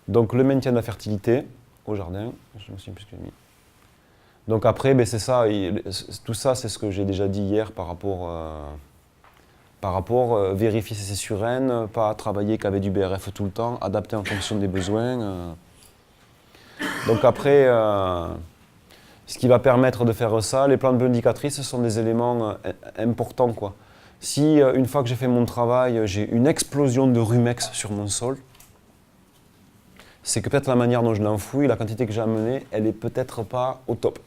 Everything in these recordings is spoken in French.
Donc le maintien de la fertilité au jardin, je me souviens plus ce que j'ai mis. Donc après, ben, c'est ça, tout ça c'est ce que j'ai déjà dit hier par rapport, vérifier si c'est surène, pas travailler qu'avec du BRF tout le temps, adapter en fonction des besoins. Donc après, ce qui va permettre de faire ça, les plantes bioindicatrices sont des éléments importants, quoi. Si une fois que j'ai fait mon travail, j'ai une explosion de rumex sur mon sol, c'est que peut-être la manière dont je l'enfouis, la quantité que j'ai amenée, elle n'est peut-être pas au top.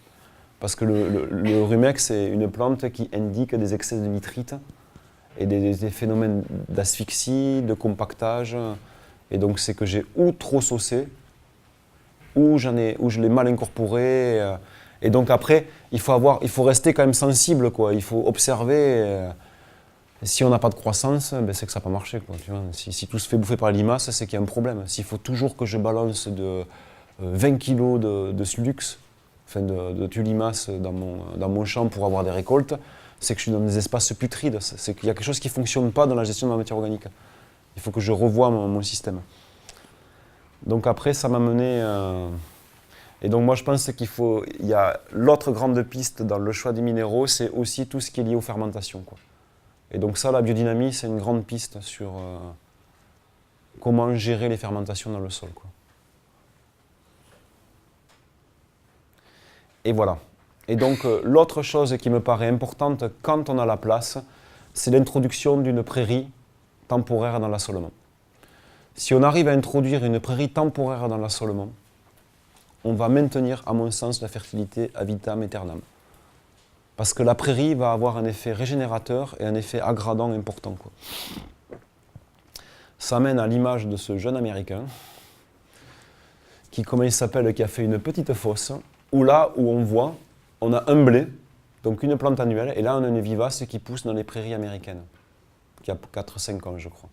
Parce que le rumex, c'est une plante qui indique des excès de nitrite et des phénomènes d'asphyxie, de compactage. Et donc c'est que j'ai ou trop saucé, ou je l'ai mal incorporé. Et donc après, il faut rester quand même sensible, quoi. Il faut observer. Si on n'a pas de croissance, ben c'est que ça n'a pas marché, quoi, tu vois. Si tout se fait bouffer par les limaces, c'est qu'il y a un problème. S'il faut toujours que je balance de 20 kg de slux, enfin de tulimaces dans mon champ pour avoir des récoltes, c'est que je suis dans des espaces putrides. C'est qu'il y a quelque chose qui ne fonctionne pas dans la gestion de la matière organique. Il faut que je revoie mon système. Donc après, ça m'a mené... Et donc moi, je pense il y a l'autre grande piste dans le choix des minéraux, c'est aussi tout ce qui est lié aux fermentations, quoi. Et donc ça, la biodynamie, c'est une grande piste sur comment gérer les fermentations dans le sol, quoi. Et voilà. Et donc l'autre chose qui me paraît importante quand on a la place, c'est l'introduction d'une prairie temporaire dans l'assolement. Si on arrive à introduire une prairie temporaire dans l'assolement, on va maintenir, à mon sens, la fertilité à vitam aeternam. Parce que la prairie va avoir un effet régénérateur et un effet aggradant important, quoi. Ça mène à l'image de ce jeune Américain qui, comment il s'appelle, qui a fait une petite fosse, où là où on voit, on a un blé, donc une plante annuelle, et là on a une vivace qui pousse dans les prairies américaines, qui a 4-5 ans, je crois.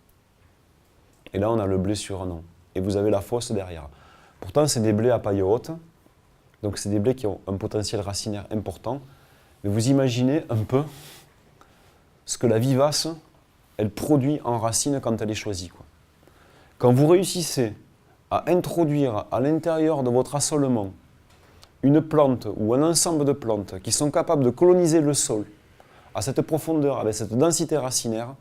Et là on a le blé sur un an. Et vous avez la fosse derrière. Pourtant c'est des blés à paille haute, donc c'est des blés qui ont un potentiel racinaire important. Mais vous imaginez un peu ce que la vivace, elle produit en racine quand elle est choisie, quoi. Quand vous réussissez à introduire à l'intérieur de votre assolement une plante ou un ensemble de plantes qui sont capables de coloniser le sol à cette profondeur, avec cette densité racinaire,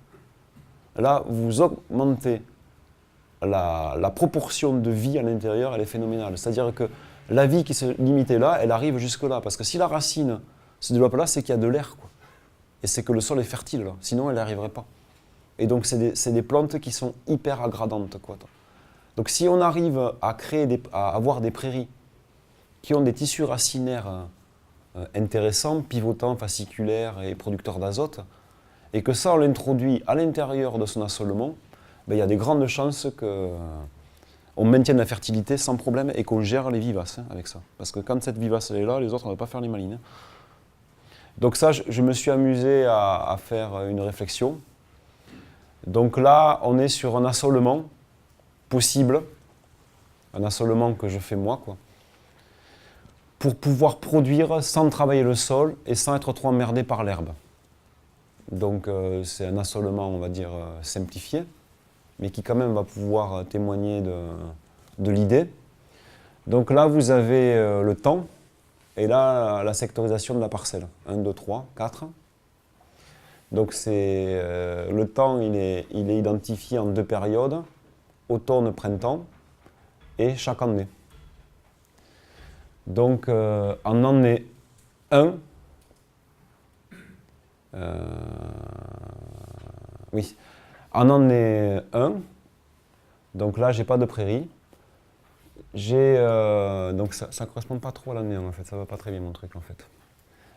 là, vous augmentez la proportion de vie à l'intérieur, elle est phénoménale. C'est-à-dire que la vie qui se limitait là, elle arrive jusque-là. Parce que si la racine se développe là, c'est qu'il y a de l'air, quoi. Et c'est que le sol est fertile, là. Sinon, elle n'y arriverait pas. Et donc, c'est des plantes qui sont hyper aggradantes, quoi. Donc, si on arrive à avoir des prairies qui ont des tissus racinaires intéressants, pivotants, fasciculaires et producteurs d'azote, et que ça, on l'introduit à l'intérieur de son assolement, ben, il y a des grandes chances qu'on maintienne la fertilité sans problème et qu'on gère les vivaces, hein, avec ça. Parce que quand cette vivace elle est là, les autres, on ne va pas faire les malines. Donc ça, je me suis amusé à faire une réflexion. Donc là, on est sur un assolement possible, un assolement que je fais moi, quoi, pour pouvoir produire sans travailler le sol et sans être trop emmerdé par l'herbe. Donc c'est un assolement, on va dire, simplifié, mais qui quand même va pouvoir témoigner de l'idée. Donc là, vous avez le temps, et là, la sectorisation de la parcelle. 1, 2, 3, 4. Donc le temps, il est identifié en 2 périodes, automne, printemps, et chaque année. Donc en année 1, oui, en année 1, donc là, j'ai pas de prairie. Donc ça ne correspond pas trop à l'année 1, en fait, ça va pas très bien mon truc, en fait.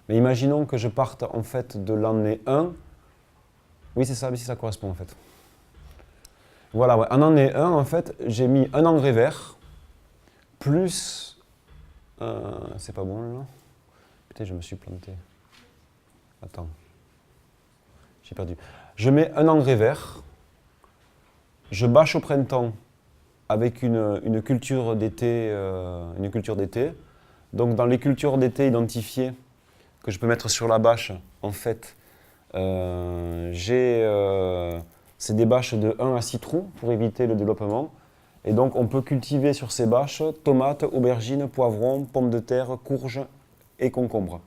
Mais imaginons que je parte, en fait, de l'année 1. Oui, c'est ça, mais si ça correspond, en fait. Voilà, ouais. En année 1, en fait, j'ai mis un engrais vert, plus... c'est pas bon, là. Putain, je me suis planté. Attends. J'ai perdu. Je mets un engrais vert, je bâche au printemps avec une culture d'été. Donc dans les cultures d'été identifiées que je peux mettre sur la bâche, en fait, c'est des bâches de 1 à 6 trous pour éviter le développement. Et donc on peut cultiver sur ces bâches tomates, aubergines, poivrons, pommes de terre, courges et concombres.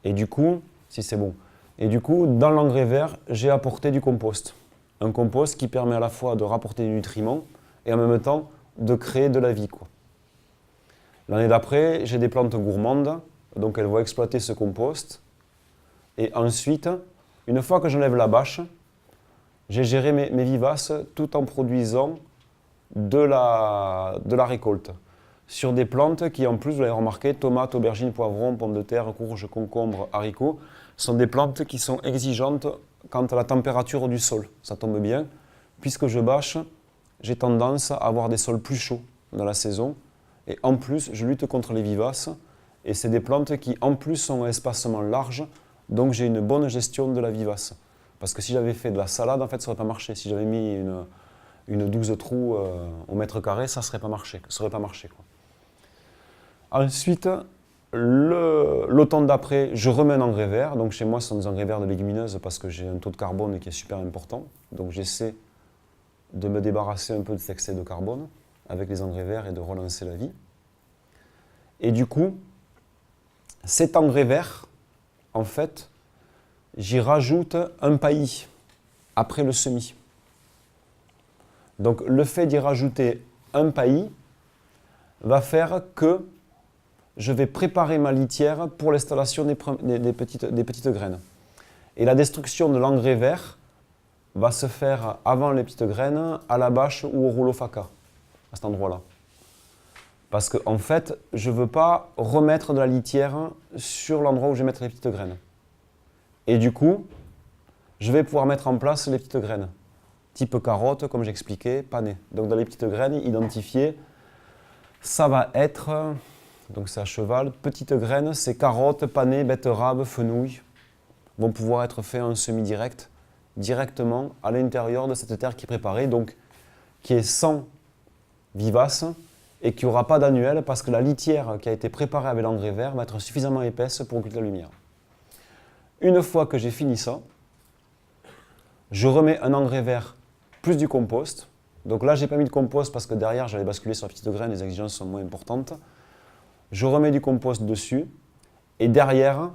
Et du coup, si c'est bon, et du coup, dans l'engrais vert, j'ai apporté du compost. Un compost qui permet à la fois de rapporter des nutriments et en même temps de créer de la vie, quoi. L'année d'après, j'ai des plantes gourmandes, donc elles vont exploiter ce compost. Et ensuite, une fois que j'enlève la bâche, j'ai géré mes vivaces tout en produisant de la récolte. Sur des plantes qui, en plus, vous l'avez remarqué, tomates, aubergines, poivrons, pommes de terre, courges, concombres, haricots, sont des plantes qui sont exigeantes quant à la température du sol. Ça tombe bien. Puisque je bâche, j'ai tendance à avoir des sols plus chauds dans la saison. Et en plus, je lutte contre les vivaces. Et c'est des plantes qui, en plus, sont à espacement large. Donc, j'ai une bonne gestion de la vivace. Parce que si j'avais fait de la salade, en fait, ça n'aurait pas marché. Si j'avais mis une 12 trous au mètre carré, ça n'aurait pas marché. Quoi. Ensuite, l'automne d'après, je remets un engrais vert. Donc, chez moi, ce sont des engrais verts de légumineuses parce que j'ai un taux de carbone qui est super important. Donc, j'essaie de me débarrasser un peu de cet excès de carbone avec les engrais verts et de relancer la vie. Et du coup, cet engrais vert, en fait, j'y rajoute un paillis après le semis. Donc le fait d'y rajouter un paillis va faire que je vais préparer ma litière pour l'installation des petites graines. Et la destruction de l'engrais vert va se faire avant les petites graines, à la bâche ou au rouleau faca, à cet endroit-là. Parce qu'en fait, je ne veux pas remettre de la litière sur l'endroit où je vais mettre les petites graines. Et du coup, je vais pouvoir mettre en place les petites graines, type carotte, comme j'expliquais, panées. Donc dans les petites graines, identifiées, ça va être, donc c'est à cheval, petites graines, c'est carottes, panées, betteraves, fenouil, vont pouvoir être faits en semi-direct, directement à l'intérieur de cette terre qui est préparée, donc qui est sans vivace et qui n'aura pas d'annuel parce que la litière qui a été préparée avec l'engrais vert va être suffisamment épaisse pour occulter la lumière. Une fois que j'ai fini ça, je remets un engrais vert plus du compost. Donc là, je n'ai pas mis de compost parce que derrière, j'allais basculer sur la petite graine, les exigences sont moins importantes. Je remets du compost dessus et derrière,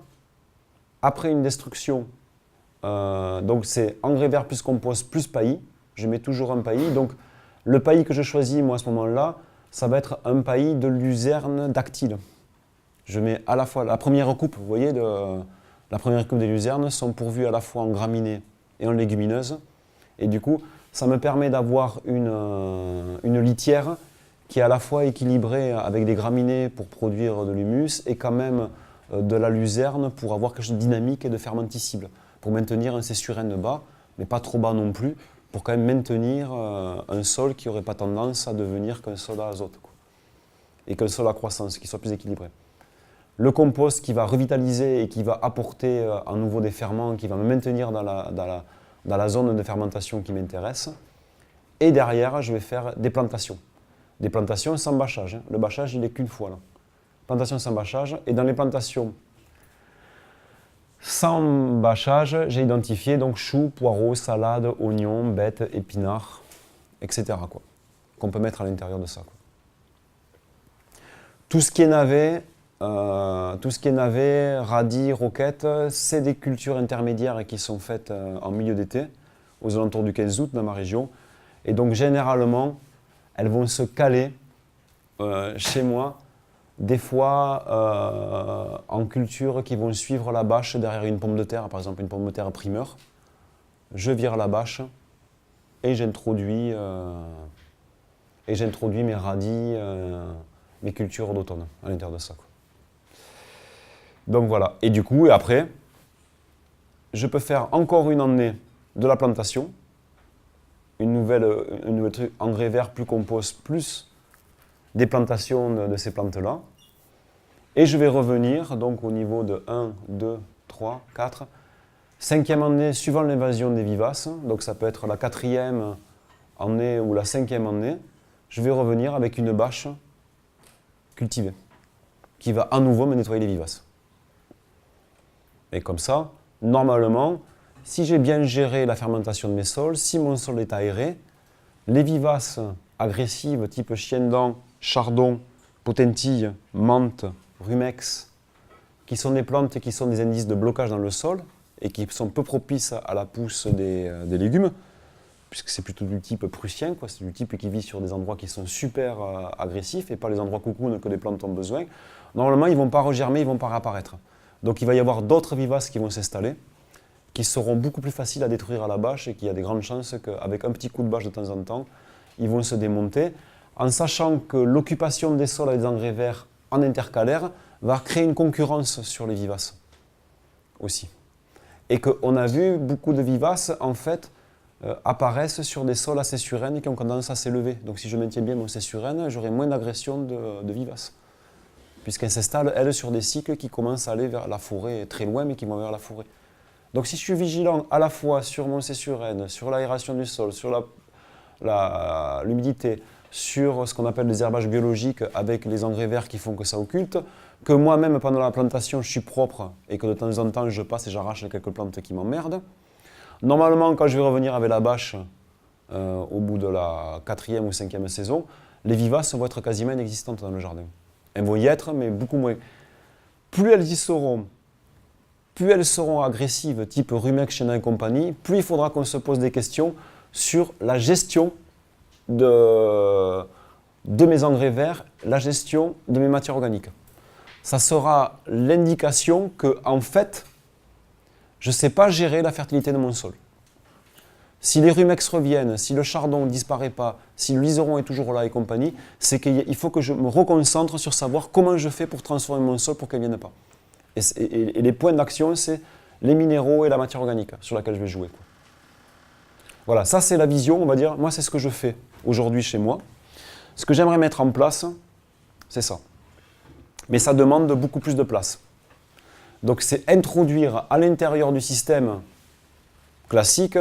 après une destruction, donc c'est engrais vert plus compost plus paillis, je mets toujours un paillis. Donc le paillis que je choisis, moi, à ce moment-là, ça va être un paillis de luzerne dactyle. Je mets à la fois la première coupe, vous voyez, la première coupe des luzernes sont pourvues à la fois en graminées et en légumineuses. Et du coup, ça me permet d'avoir une litière qui est à la fois équilibrée avec des graminées pour produire de l'humus et quand même de la luzerne pour avoir quelque chose de dynamique et de fermenticible, pour maintenir un C/N bas, mais pas trop bas non plus, pour quand même maintenir un sol qui n'aurait pas tendance à devenir qu'un sol à azote, quoi. Et qu'un sol à croissance, qui soit plus équilibré. Le compost qui va revitaliser et qui va apporter à nouveau des ferments, qui va me maintenir dans la zone de fermentation qui m'intéresse. Et derrière, je vais faire des plantations. Des plantations sans bâchage. Le bâchage, il n'est qu'une fois là. Plantations sans bâchage. Et dans les plantations sans bâchage, j'ai identifié donc choux, poireaux, salades, oignons, bettes, épinards, etc. quoi, qu'on peut mettre à l'intérieur de ça. Quoi. Tout ce qui est navet, radis, roquettes, c'est des cultures intermédiaires qui sont faites en milieu d'été, aux alentours du 15 août dans ma région. Et donc généralement, elles vont se caler chez moi, des fois en culture qui vont suivre la bâche derrière une pomme de terre, par exemple une pomme de terre primeur. Je vire la bâche et j'introduis mes radis, mes cultures d'automne à l'intérieur de ça. Quoi. Donc voilà. Et du coup, après, je peux faire encore une année de la plantation, une nouvelle truc, engrais vert plus compost, plus des plantations de ces plantes-là. Et je vais revenir donc au niveau de 1, 2, 3, 4, 5e année suivant l'invasion des vivaces, donc ça peut être la 4e année ou la 5e année, je vais revenir avec une bâche cultivée qui va à nouveau me nettoyer les vivaces. Et comme ça, normalement, si j'ai bien géré la fermentation de mes sols, si mon sol est aéré, les vivaces agressives type chien-dent, chardon, potentille, menthe, rumex, qui sont des plantes qui sont des indices de blocage dans le sol et qui sont peu propices à la pousse des légumes, puisque c'est plutôt du type prussien, c'est du type qui vit sur des endroits qui sont super agressifs et pas les endroits coucounes que les plantes ont besoin. Normalement, ils ne vont pas regermer, ils ne vont pas réapparaître. Donc il va y avoir d'autres vivaces qui vont s'installer, qui seront beaucoup plus faciles à détruire à la bâche et qu'il y a des grandes chances qu'avec un petit coup de bâche de temps en temps, ils vont se démonter, en sachant que l'occupation des sols avec des engrais verts en intercalaire va créer une concurrence sur les vivaces aussi. Et qu'on a vu beaucoup de vivaces en fait apparaissent sur des sols assez surènes qui ont tendance à s'élever. Donc si je maintiens bien mon C surène, j'aurai moins d'agression de vivaces, puisqu'elles s'installent, elles, sur des cycles qui commencent à aller vers la forêt, très loin, mais qui vont vers la forêt. Donc si je suis vigilant à la fois sur mon C surène, sur l'aération du sol, sur l'humidité, sur ce qu'on appelle les herbages biologiques avec les engrais verts qui font que ça occulte, que moi-même pendant la plantation je suis propre et que de temps en temps je passe et j'arrache quelques plantes qui m'emmerdent. Normalement, quand je vais revenir avec la bâche au bout de la 4e ou 5e saison, les vivaces vont être quasiment inexistantes dans le jardin. Elles vont y être, mais beaucoup moins. Plus elles y seront, plus elles seront agressives, type rumex, chêne et compagnie, plus il faudra qu'on se pose des questions sur la gestion de mes engrais verts, la gestion de mes matières organiques. Ça sera l'indication que, en fait, je ne sais pas gérer la fertilité de mon sol. Si les rumex reviennent, si le chardon ne disparaît pas, si le liseron est toujours là et compagnie, c'est qu'il faut que je me reconcentre sur savoir comment je fais pour transformer mon sol pour qu'elle ne vienne pas. Et les points d'action, c'est les minéraux et la matière organique sur laquelle je vais jouer. Voilà, ça c'est la vision, on va dire, moi c'est ce que je fais aujourd'hui chez moi. Ce que j'aimerais mettre en place, c'est ça. Mais ça demande beaucoup plus de place. Donc c'est introduire à l'intérieur du système classique,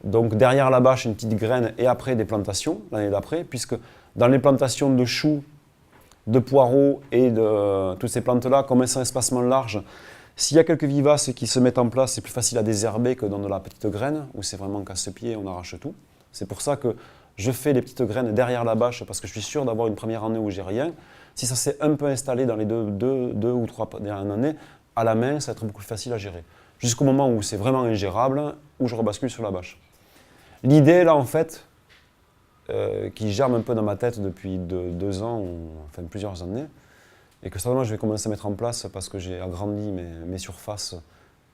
donc derrière la bâche une petite graine et après des plantations, l'année d'après, puisque dans les plantations de choux, de poireaux et de toutes ces plantes-là, comme elles sont espacement large, s'il y a quelques vivaces qui se mettent en place, c'est plus facile à désherber que dans de la petite graine, où c'est vraiment casse-pied, on arrache tout. C'est pour ça que je fais les petites graines derrière la bâche, parce que je suis sûr d'avoir une première année où j'ai rien. Si ça s'est un peu installé dans les deux ou trois dernières années, à la main, ça va être beaucoup plus facile à gérer. Jusqu'au moment où c'est vraiment ingérable, où je rebascule sur la bâche. L'idée, là, en fait, qui germe un peu dans ma tête depuis 2 ans, enfin plusieurs années, et que certainement je vais commencer à mettre en place parce que j'ai agrandi mes surfaces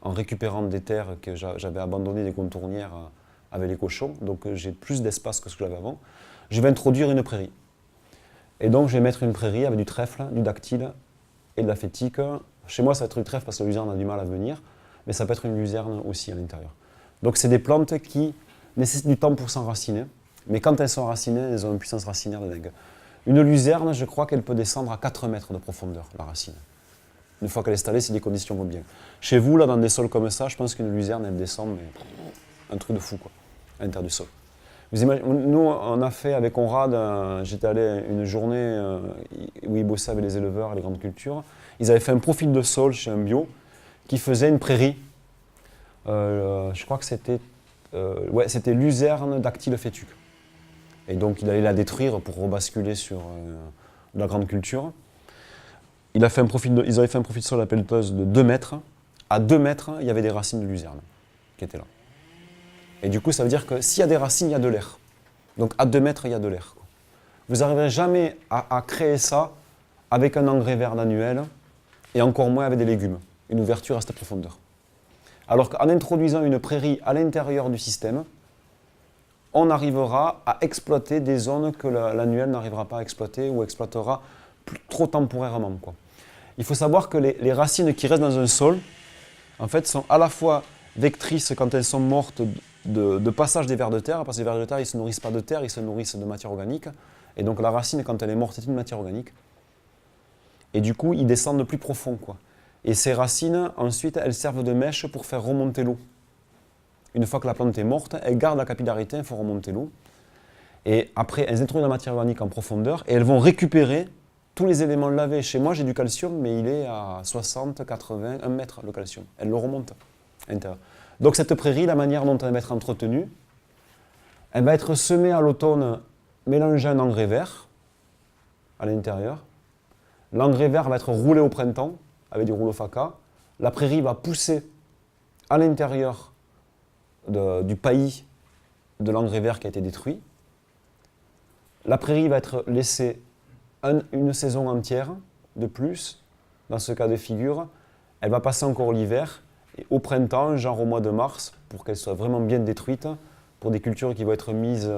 en récupérant des terres que j'avais abandonnées, des contournières avec les cochons, donc j'ai plus d'espace que ce que j'avais avant. Je vais introduire une prairie. Et donc je vais mettre une prairie avec du trèfle, du dactyle et de la fétique. Chez moi ça va être du trèfle parce que la luzerne a du mal à venir, mais ça peut être une luzerne aussi à l'intérieur. Donc c'est des plantes qui nécessitent du temps pour s'enraciner, mais quand elles sont enracinées, elles ont une puissance racinaire de dingue. Une luzerne, je crois qu'elle peut descendre à 4 mètres de profondeur, la racine. Une fois qu'elle est installée, si les conditions vont bien. Chez vous, là, dans des sols comme ça, je pense qu'une luzerne, elle descend, mais un truc de fou, quoi, à l'intérieur du sol. Vous imaginez, nous, on a fait avec Conrad, j'étais allé une journée où ils bossaient avec les éleveurs et les grandes cultures. Ils avaient fait un profil de sol chez un bio qui faisait une prairie. Je crois que c'était luzerne dactyle fétuque. Et donc il allait la détruire pour rebasculer sur la grande culture. Ils avaient fait un profil de sol à pelleteuse de 2 mètres. À 2 mètres, il y avait des racines de luzerne qui étaient là. Et du coup, ça veut dire que s'il y a des racines, il y a de l'air. Donc à 2 mètres, il y a de l'air. Vous n'arriverez jamais à créer ça avec un engrais vert annuel et encore moins avec des légumes, une ouverture à cette profondeur. Alors qu'en introduisant une prairie à l'intérieur du système, on arrivera à exploiter des zones que l'annuel n'arrivera pas à exploiter ou exploitera trop temporairement, quoi. Il faut savoir que les racines qui restent dans un sol, en fait, sont à la fois vectrices quand elles sont mortes de passage des vers de terre, parce que les vers de terre, ils ne se nourrissent pas de terre, ils se nourrissent de matière organique. Et donc la racine, quand elle est morte, c'est une matière organique. Et du coup, ils descendent plus profond, quoi. Et ces racines, ensuite, elles servent de mèche pour faire remonter l'eau. Une fois que la plante est morte, elle garde la capillarité, il faut remonter l'eau. Et après, elles introduisent la matière organique en profondeur et elles vont récupérer tous les éléments lavés. Chez moi, j'ai du calcium, mais il est à 60, 80, 1 mètre le calcium. Elle le remonte à l'intérieur. Donc cette prairie, la manière dont elle va être entretenue, elle va être semée à l'automne, mélangée à un engrais vert à l'intérieur. L'engrais vert va être roulé au printemps avec du rouleau faca. La prairie va pousser à l'intérieur du paillis de l'engrais vert qui a été détruit. La prairie va être laissée une saison entière de plus, dans ce cas de figure. Elle va passer encore l'hiver, et au printemps, genre au mois de mars, pour qu'elle soit vraiment bien détruite, pour des cultures qui vont être mises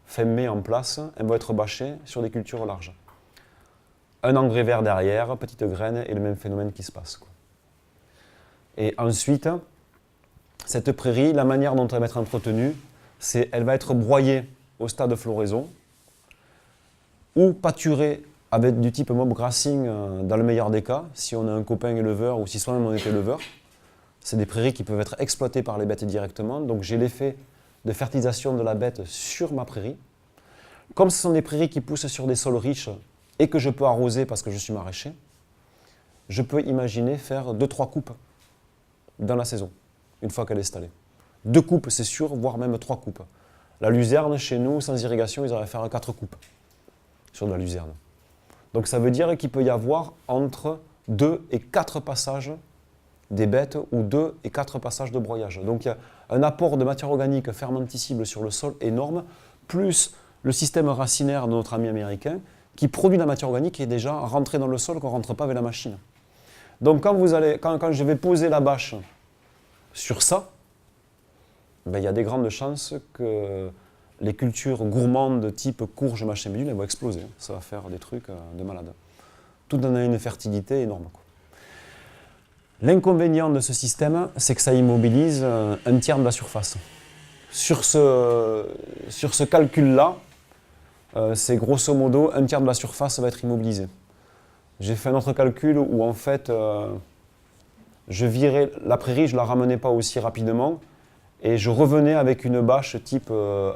fin mai en place, elles vont être bâchées sur des cultures larges. Un engrais vert derrière, petite graine, et le même phénomène qui se passe, quoi. Et ensuite, cette prairie, la manière dont elle va être entretenue, c'est qu'elle va être broyée au stade de floraison, ou pâturée avec du type mob grassing dans le meilleur des cas, si on a un copain éleveur ou si soi-même on est éleveur. C'est des prairies qui peuvent être exploitées par les bêtes directement, donc j'ai l'effet de fertilisation de la bête sur ma prairie. Comme ce sont des prairies qui poussent sur des sols riches et que je peux arroser parce que je suis maraîcher, je peux imaginer faire 2-3 coupes dans la saison, une fois qu'elle est installée. 2 coupes, c'est sûr, voire même 3 coupes. La luzerne, chez nous, sans irrigation, ils auraient à faire 4 coupes sur de la luzerne. Donc ça veut dire qu'il peut y avoir entre 2 et 4 passages des bêtes ou 2 et 4 passages de broyage. Donc il y a un apport de matière organique fermenticible sur le sol énorme, plus le système racinaire de notre ami américain qui produit de la matière organique qui est déjà rentrée dans le sol, qu'on ne rentre pas avec la machine. Donc quand je vais poser la bâche sur ça, ben, il y a des grandes chances que les cultures gourmandes type courge, machin bidule, elles vont exploser. Ça va faire des trucs de malade. Tout en a une fertilité énorme, quoi. L'inconvénient de ce système, c'est que ça immobilise un tiers de la surface. Sur ce calcul-là, c'est grosso modo un tiers de la surface va être immobilisé. J'ai fait un autre calcul où en fait, je virais la prairie, je ne la ramenais pas aussi rapidement et je revenais avec une bâche type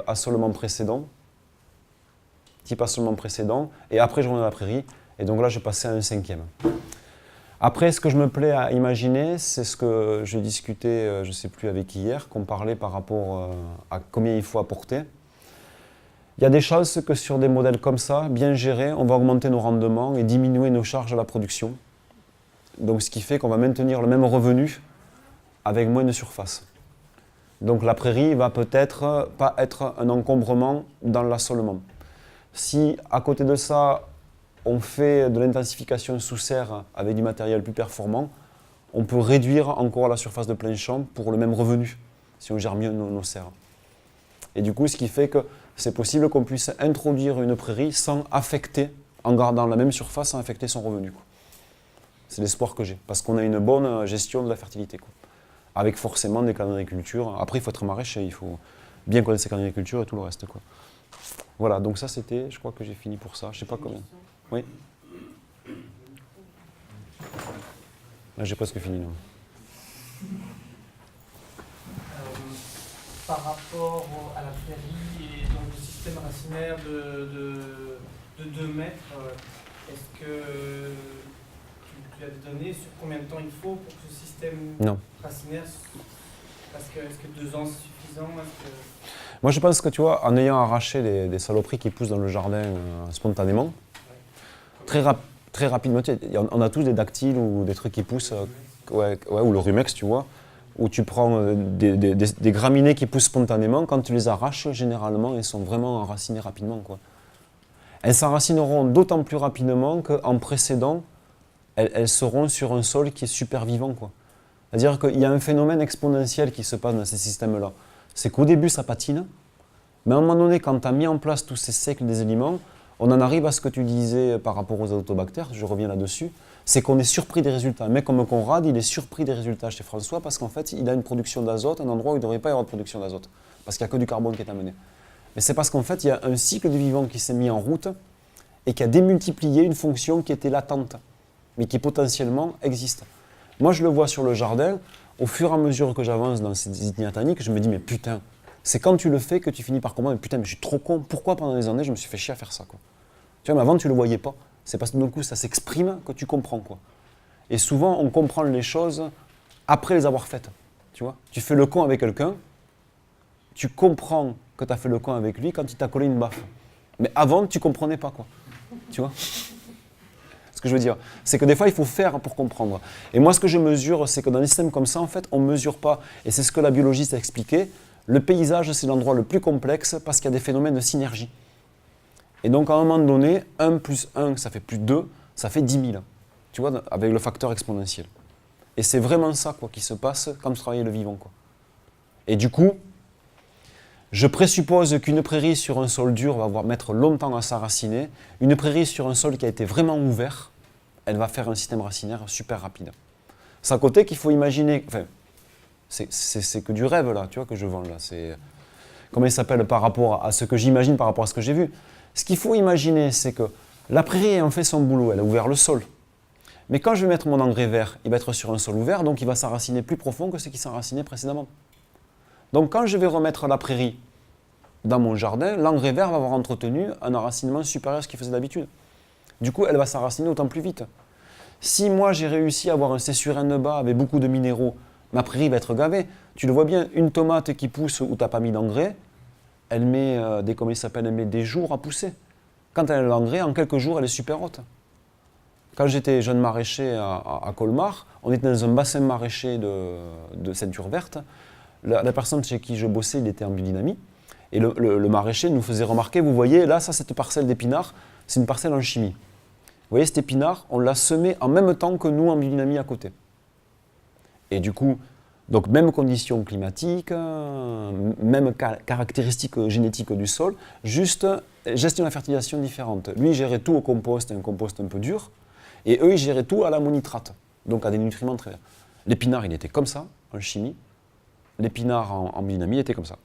assolement précédent. Et après je revenais à la prairie et donc là je passais à un 5e. Après, ce que je me plais à imaginer, c'est ce que je discutais, je ne sais plus avec qui hier, qu'on parlait par rapport à combien il faut apporter. Il y a des chances que sur des modèles comme ça, bien gérés, on va augmenter nos rendements et diminuer nos charges à la production. Donc ce qui fait qu'on va maintenir le même revenu avec moins de surface. Donc la prairie va peut-être pas être un encombrement dans l'assolement. Si à côté de ça, on fait de l'intensification sous serre avec du matériel plus performant, on peut réduire encore la surface de plein champ pour le même revenu, si on gère mieux nos serres. Et du coup, ce qui fait que c'est possible qu'on puisse introduire une prairie sans affecter, en gardant la même surface, sans affecter son revenu, quoi. C'est l'espoir que j'ai, parce qu'on a une bonne gestion de la fertilité, quoi. Avec forcément des canaux d'agriculture. Après, il faut être maraîcher, il faut bien connaître ses canaux d'agriculture et tout le reste, quoi. Voilà, donc ça c'était, je crois que j'ai fini pour ça, je ne sais pas combien. Oui. Là, j'ai presque fini. Non. Par rapport à la prairie et donc le système racinaire de 2 mètres, est-ce que tu as des données sur combien de temps il faut pour que ce système racinaire, parce que est-ce que 2 ans c'est suffisant? Moi je pense que tu vois, en ayant arraché des saloperies qui poussent dans le jardin spontanément, très rapidement, on a tous des dactyles ou des trucs qui poussent, ou le rumex, tu vois, où tu prends des graminées qui poussent spontanément, quand tu les arraches, généralement, elles sont vraiment enracinées rapidement, quoi. Elles s'enracineront d'autant plus rapidement qu'en précédent, elles seront sur un sol qui est super vivant, quoi. C'est-à-dire qu'il y a un phénomène exponentiel qui se passe dans ces systèmes-là. C'est qu'au début, ça patine, mais à un moment donné, quand tu as mis en place tous ces cycles des aliments, on en arrive à ce que tu disais par rapport aux azotobactères, je reviens là-dessus, c'est qu'on est surpris des résultats. Un mec comme Conrad, il est surpris des résultats chez François parce qu'en fait, il a une production d'azote, un endroit où il ne devrait pas y avoir de production d'azote, parce qu'il n'y a que du carbone qui est amené. Mais c'est parce qu'en fait, il y a un cycle du vivant qui s'est mis en route et qui a démultiplié une fonction qui était latente, mais qui potentiellement existe. Moi, je le vois sur le jardin, au fur et à mesure que j'avance dans ces itinataniques, je me dis, mais putain, c'est quand tu le fais que tu finis par comprendre, mais putain, mais je suis trop con, pourquoi pendant des années je me suis fait chier à faire ça, quoi. Tu vois, mais avant tu ne le voyais pas, c'est parce que d'un coup ça s'exprime que tu comprends, quoi. Et souvent on comprend les choses après les avoir faites. tu vois. Tu fais le con avec quelqu'un, tu comprends que tu as fait le con avec lui quand il t'a collé une baffe. Mais avant, tu comprenais pas, quoi. Tu vois. Ce que je veux dire, c'est que des fois, il faut faire pour comprendre. Et moi, ce que je mesure, c'est que dans des systèmes comme ça, en fait, on ne mesure pas. Et c'est ce que la biologiste a expliqué. Le paysage, c'est l'endroit le plus complexe parce qu'il y a des phénomènes de synergie. Et donc, à un moment donné, 1 plus 1, ça fait plus 2, ça fait 10 000. Tu vois, avec le facteur exponentiel. Et c'est vraiment ça, quoi, qui se passe quand tu travailles le vivant, quoi. Et du coup, je présuppose qu'une prairie sur un sol dur va mettre longtemps à s'enraciner. Une prairie sur un sol qui a été vraiment ouvert, elle va faire un système racinaire super rapide. C'est à côté qu'il faut imaginer, enfin, c'est que du rêve là, tu vois, que je vends là. C'est, comment il s'appelle par rapport à ce que j'imagine, par rapport à ce que j'ai vu. Ce qu'il faut imaginer, c'est que la prairie ayant fait son boulot, elle a ouvert le sol. Mais quand je vais mettre mon engrais vert, il va être sur un sol ouvert, donc il va s'enraciner plus profond que ce qui s'enracinait précédemment. Donc quand je vais remettre la prairie dans mon jardin, l'engrais vert va avoir entretenu un enracinement supérieur à ce qu'il faisait d'habitude. Du coup, elle va s'enraciner d'autant plus vite. Si moi j'ai réussi à avoir un C/N bas avec beaucoup de minéraux, ma prairie va être gavée. Tu le vois bien, une tomate qui pousse où tu n'as pas mis d'engrais, elle met elle met des jours à pousser. Quand elle a l'engrais, en quelques jours, elle est super haute. Quand j'étais jeune maraîcher à Colmar, on était dans un bassin maraîcher de ceinture verte. La personne chez qui je bossais, il était en biodynamie. Et le maraîcher nous faisait remarquer, vous voyez, là, ça, cette parcelle d'épinards, c'est une parcelle en chimie. Vous voyez, cet épinard, on l'a semé en même temps que nous en biodynamie à côté. Et du coup, donc même conditions climatiques, même caractéristiques génétiques du sol, juste gestion de la fertilisation différente. Lui, il gérait tout au compost, un compost un peu dur, et eux, ils géraient tout à l'ammonitrate, donc à des nutriments très bien. L'épinard, il était comme ça, en chimie. L'épinard en biodynamie, il était comme ça.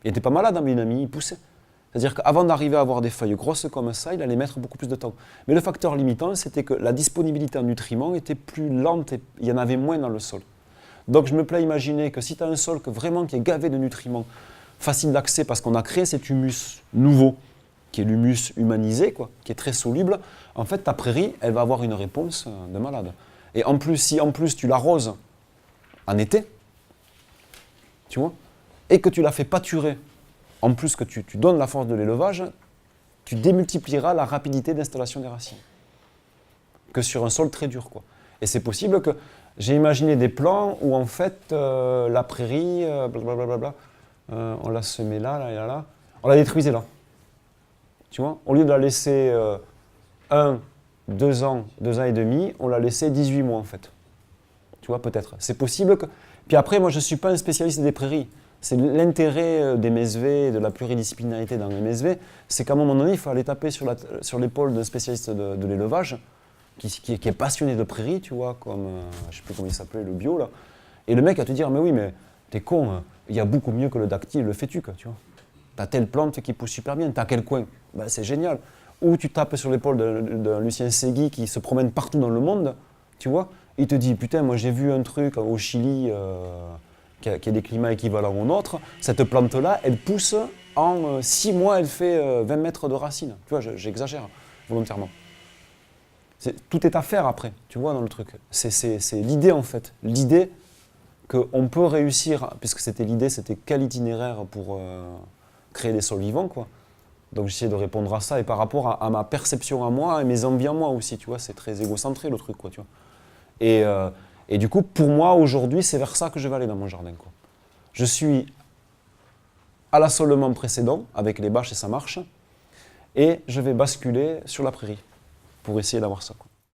Il n'était pas malade en biodynamie, il poussait. C'est-à-dire qu'avant d'arriver à avoir des feuilles grosses comme ça, il allait mettre beaucoup plus de temps. Mais le facteur limitant, c'était que la disponibilité en nutriments était plus lente et il y en avait moins dans le sol. Donc je me plais à imaginer que si tu as un sol qui est gavé de nutriments, facile d'accès parce qu'on a créé cet humus nouveau, qui est l'humus humanisé, quoi, qui est très soluble, en fait ta prairie, elle va avoir une réponse de malade. Et en plus, si en plus tu l'arroses en été, tu vois, et que tu la fais pâturer, en plus que tu donnes la force de l'élevage, tu démultiplieras la rapidité d'installation des racines que sur un sol très dur, quoi. Et c'est possible que j'ai imaginé des plans où en fait la prairie, blablabla, on l'a semée là, là et là, on la détruisait là. Tu vois, au lieu de la laisser 2 ans, 2 ans et demi, on l'a laissé 18 mois en fait. Tu vois, peut-être. C'est possible que... Puis après, moi je ne suis pas un spécialiste des prairies. C'est l'intérêt des MSV, de la pluridisciplinarité dans les MSV, c'est qu'à un moment donné, il faut aller taper sur l'épaule d'un spécialiste de l'élevage qui est passionné de prairies, tu vois, comme, je ne sais plus comment il s'appelait, le bio, là. Et le mec va te dire, mais oui, mais t'es con, il y a beaucoup mieux que le dactyle, le fétuc, tu vois. T'as telle plante qui pousse super bien, t'as quel coin? Ben, c'est génial. Ou tu tapes sur l'épaule de Lucien Segui qui se promène partout dans le monde, tu vois. Il te dit, putain, moi j'ai vu un truc au Chili qui a des climats équivalents aux nôtres. Cette plante-là, elle pousse en 6 mois, elle fait 20 mètres de racines. Tu vois, j'exagère volontairement. Tout est à faire après, tu vois, dans le truc. C'est l'idée en fait. L'idée qu'on peut réussir, puisque c'était l'idée, c'était quel itinéraire pour créer des sols vivants, quoi. Donc j'essaie de répondre à ça et par rapport à ma perception à moi et mes envies à moi aussi, tu vois, c'est très égocentré le truc, quoi, tu vois. Et du coup, pour moi, aujourd'hui, c'est vers ça que je vais aller dans mon jardin, quoi. Je suis à l'assolement précédent, avec les bâches et ça marche, et je vais basculer sur la prairie pour essayer d'avoir ça, quoi.